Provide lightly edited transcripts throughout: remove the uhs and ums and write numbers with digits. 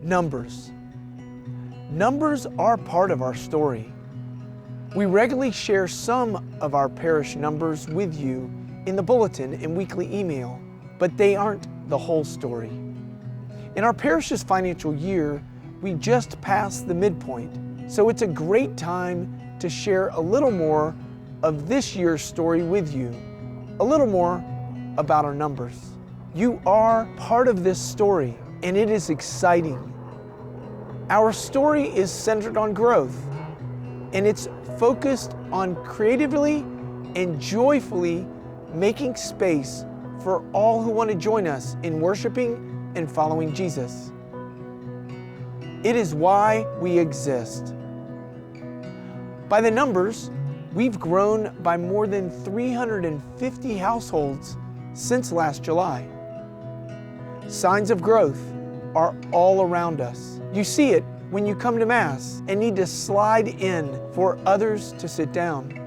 Numbers. Numbers are part of our story. We regularly share some of our parish numbers with you in the bulletin and weekly email, but they aren't the whole story. In our parish's financial year, we just passed the midpoint, so it's a great time to share a little more of this year's story with you, a little more about our numbers. You are part of this story, and it is exciting. Our story is centered on growth, and it's focused on creatively and joyfully making space for all who want to join us in worshiping and following Jesus. It is why we exist. By the numbers, we've grown by more than 350 households since last July. Signs of growth are all around us. You see it when you come to Mass and need to slide in for others to sit down.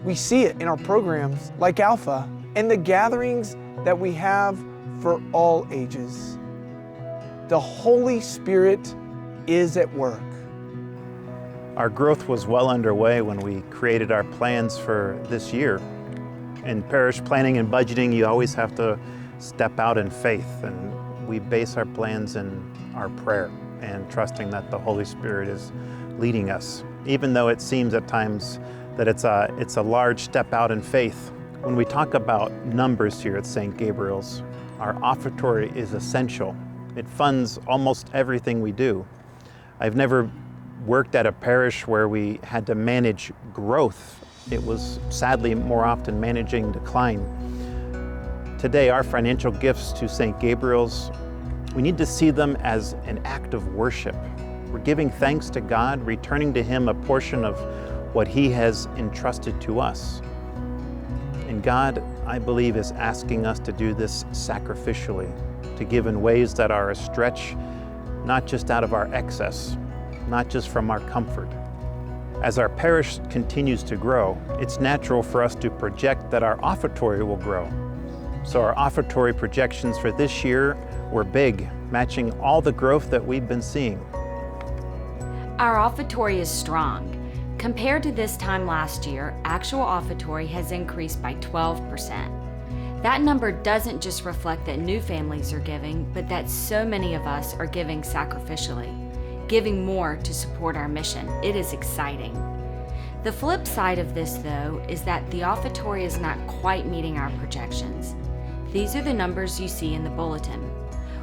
We see it in our programs like Alpha and the gatherings that we have for all ages. The Holy Spirit is at work. Our growth was well underway when we created our plans for this year. In parish planning and budgeting, you always have to step out in faith, and we base our plans in our prayer and trusting that the Holy Spirit is leading us. Even though it seems at times that it's a large step out in faith, when we talk about numbers here at St. Gabriel's, our offertory is essential. It funds almost everything we do. I've never worked at a parish where we had to manage growth. It was sadly more often managing decline. Today, our financial gifts to St. Gabriel's, we need to see them as an act of worship. We're giving thanks to God, returning to Him a portion of what He has entrusted to us. And God, I believe, is asking us to do this sacrificially, to give in ways that are a stretch, not just out of our excess, not just from our comfort. As our parish continues to grow, it's natural for us to project that our offertory will grow. So our offertory projections for this year were big, matching all the growth that we've been seeing. Our offertory is strong. Compared to this time last year, actual offertory has increased by 12%. That number doesn't just reflect that new families are giving, but that so many of us are giving sacrificially, giving more to support our mission. It is exciting. The flip side of this, though, is that the offertory is not quite meeting our projections. These are the numbers you see in the bulletin.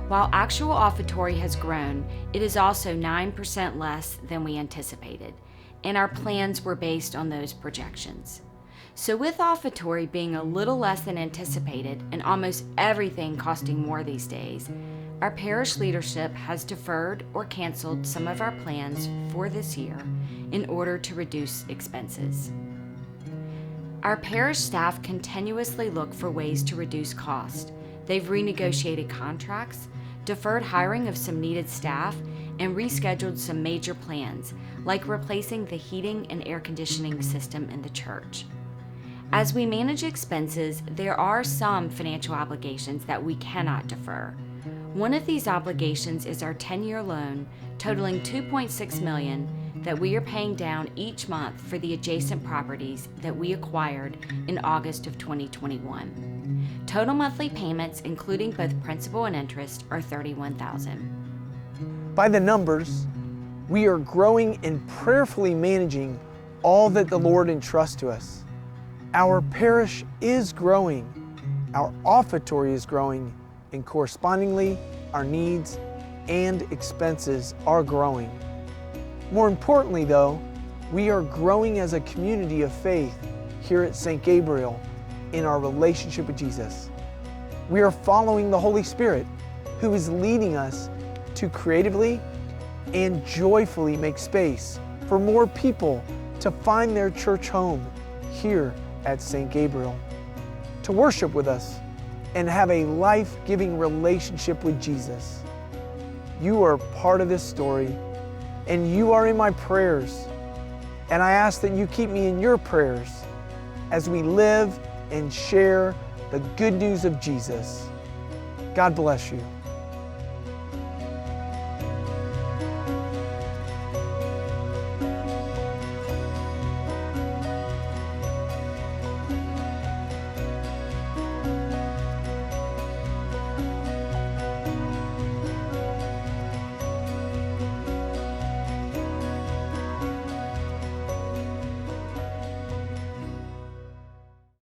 While actual offertory has grown, it is also 9% less than we anticipated, and our plans were based on those projections. So with offertory being a little less than anticipated and almost everything costing more these days, our parish leadership has deferred or canceled some of our plans for this year in order to reduce expenses. Our parish staff continuously look for ways to reduce cost. They've renegotiated contracts, deferred hiring of some needed staff, and rescheduled some major plans, like replacing the heating and air conditioning system in the church. As we manage expenses, there are some financial obligations that we cannot defer. One of these obligations is our 10-year loan totaling $2.6 million that we are paying down each month for the adjacent properties that we acquired in August of 2021. Total monthly payments, including both principal and interest, are $31,000. By the numbers, we are growing and prayerfully managing all that the Lord entrusts to us. Our parish is growing, our offertory is growing, and correspondingly, our needs and expenses are growing. More importantly, though, we are growing as a community of faith here at St. Gabriel in our relationship with Jesus. We are following the Holy Spirit, who is leading us to creatively and joyfully make space for more people to find their church home here at St. Gabriel, to worship with us and have a life-giving relationship with Jesus. You are part of this story, and you are in my prayers. And I ask that you keep me in your prayers as we live and share the good news of Jesus. God bless you.